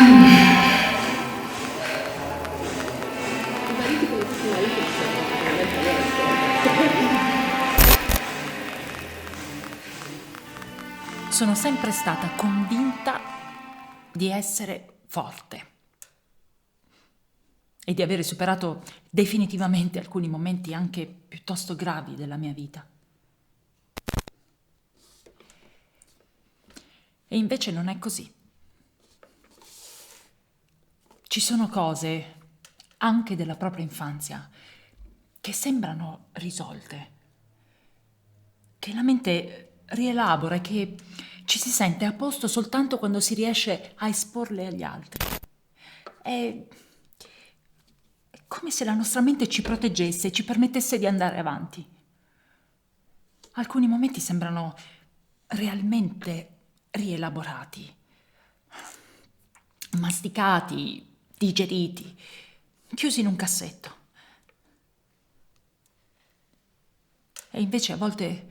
I mariti come tutti i mariti sono praticamente loro scuola. Sono sempre stata convinta di essere forte e di avere superato definitivamente alcuni momenti anche piuttosto gravi della mia vita. E invece non è così. Ci sono cose, anche della propria infanzia, che sembrano risolte, che la mente rielabora e che ci si sente a posto soltanto quando si riesce a esporle agli altri. È come se la nostra mente ci proteggesse e ci permettesse di andare avanti. Alcuni momenti sembrano realmente rielaborati, masticati, digeriti, chiusi in un cassetto. E invece a volte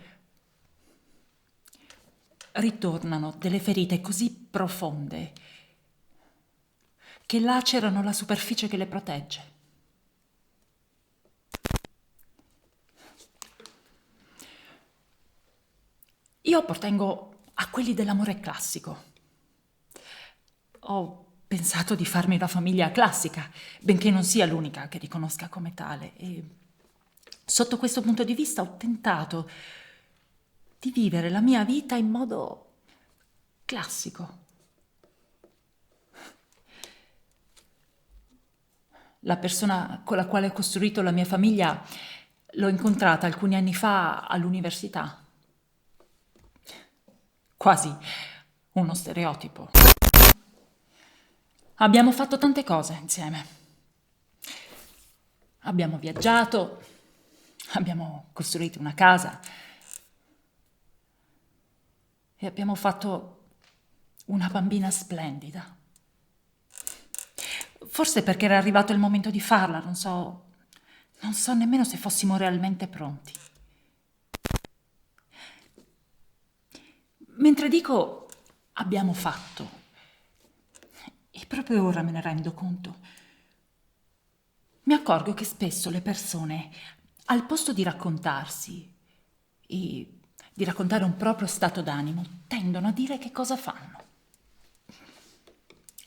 ritornano delle ferite così profonde che lacerano la superficie che le protegge. Io appartengo a quelli dell'amore classico. Ho pensato di farmi una famiglia classica, benché non sia l'unica che riconosca come tale. E sotto questo punto di vista ho tentato di vivere la mia vita in modo classico. La persona con la quale ho costruito la mia famiglia l'ho incontrata alcuni anni fa all'università. Quasi uno stereotipo. Abbiamo fatto tante cose insieme. Abbiamo viaggiato, abbiamo costruito una casa e abbiamo fatto una bambina splendida. Forse perché era arrivato il momento di farla, non so nemmeno se fossimo realmente pronti. Mentre dico abbiamo fatto, e proprio ora me ne rendo conto, mi accorgo che spesso le persone, al posto di raccontarsi e di raccontare un proprio stato d'animo, tendono a dire che cosa fanno.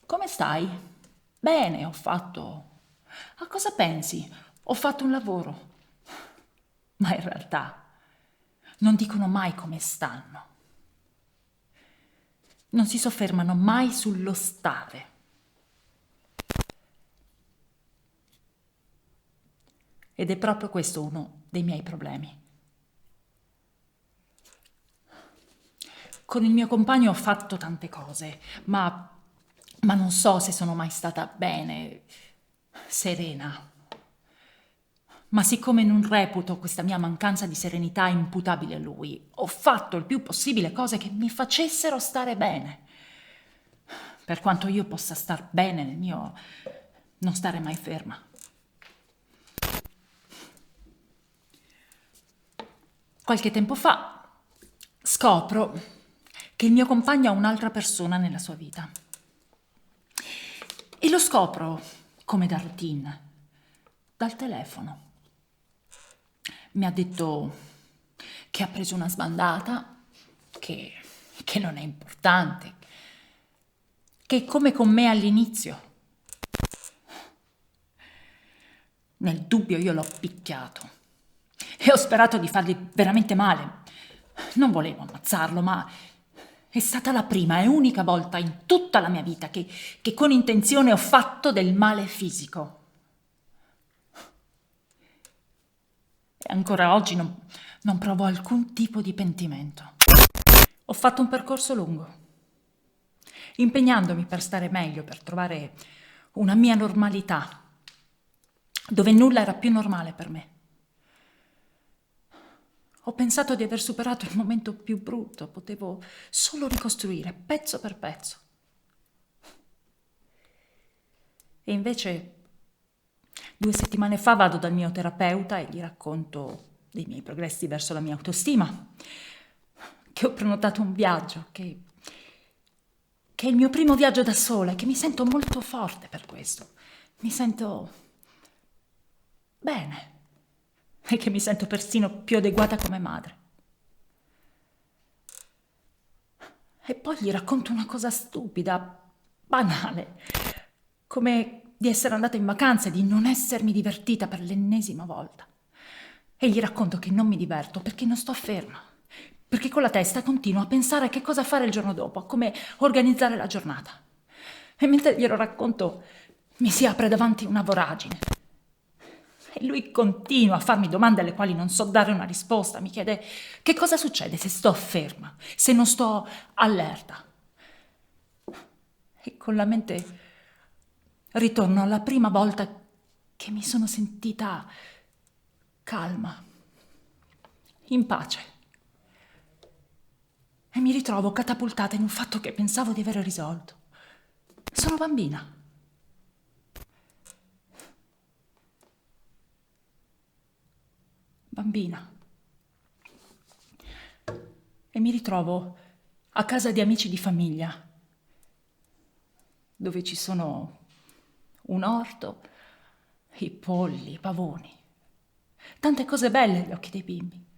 Come stai? Bene, ho fatto. A cosa pensi? Ho fatto un lavoro. Ma in realtà non dicono mai come stanno. Non si soffermano mai sullo stare. Ed è proprio questo uno dei miei problemi. Con il mio compagno ho fatto tante cose, ma non so se sono mai stata bene, serena. Ma siccome non reputo questa mia mancanza di serenità imputabile a lui, ho fatto il più possibile cose che mi facessero stare bene. Per quanto io possa star bene nel mio non stare mai ferma. Qualche tempo fa scopro che il mio compagno ha un'altra persona nella sua vita. E lo scopro come da routine, dal telefono. Mi ha detto che ha preso una sbandata, che non è importante, che è come con me all'inizio. Nel dubbio io l'ho picchiato e ho sperato di fargli veramente male. Non volevo ammazzarlo, ma è stata la prima e unica volta in tutta la mia vita che con intenzione ho fatto del male fisico. E ancora oggi non provo alcun tipo di pentimento. Ho fatto un percorso lungo, impegnandomi per stare meglio, per trovare una mia normalità, dove nulla era più normale per me. Ho pensato di aver superato il momento più brutto, potevo solo ricostruire pezzo per pezzo. E invece 2 settimane fa vado dal mio terapeuta e gli racconto dei miei progressi verso la mia autostima, che ho prenotato un viaggio, che che è il mio primo viaggio da sola e che mi sento molto forte per questo. Mi sento bene e che mi sento persino più adeguata come madre. E poi gli racconto una cosa stupida, banale, come di essere andata in vacanza e di non essermi divertita per l'ennesima volta. E gli racconto che non mi diverto perché non sto ferma, perché con la testa continuo a pensare a che cosa fare il giorno dopo, a come organizzare la giornata. E mentre glielo racconto mi si apre davanti una voragine. E lui continua a farmi domande alle quali non so dare una risposta. Mi chiede che cosa succede se sto ferma, se non sto allerta. E con la mente ritorno alla prima volta che mi sono sentita calma, in pace. E mi ritrovo catapultata in un fatto che pensavo di aver risolto. Sono bambina. Bambina. E mi ritrovo a casa di amici di famiglia, dove ci sono un orto, i polli, i pavoni, tante cose belle agli occhi dei bimbi.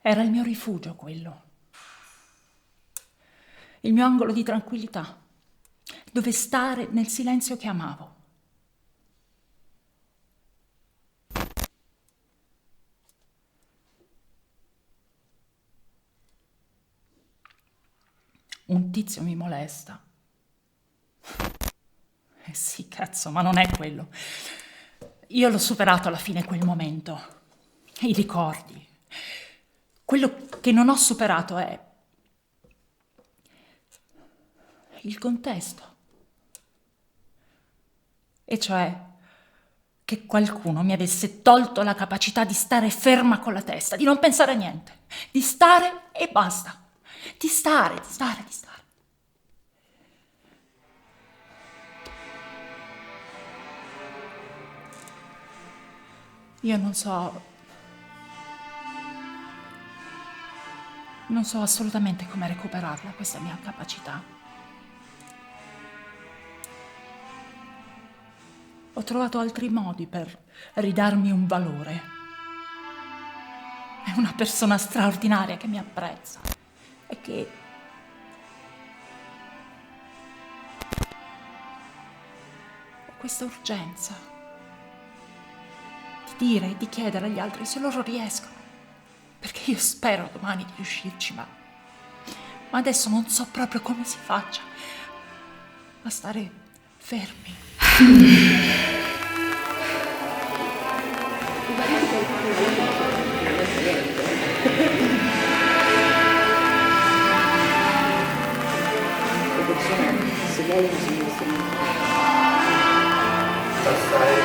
Era il mio rifugio quello, il mio angolo di tranquillità, dove stare nel silenzio che amavo. Un tizio mi molesta. Eh sì, cazzo, ma non è quello. Io l'ho superato alla fine quel momento. I ricordi. Quello che non ho superato è il contesto. E cioè che qualcuno mi avesse tolto la capacità di stare ferma con la testa, di non pensare a niente, di stare e basta. Di stare. Io non so assolutamente come recuperarla, questa mia capacità. Ho trovato altri modi per ridarmi un valore. È una persona straordinaria che mi apprezza e che ho questa urgenza di dire e di chiedere agli altri se loro riescono. Perché io spero domani di riuscirci, ma adesso non so proprio come si faccia a stare fermi. Le persone, se vogliono, si mostrano. Passare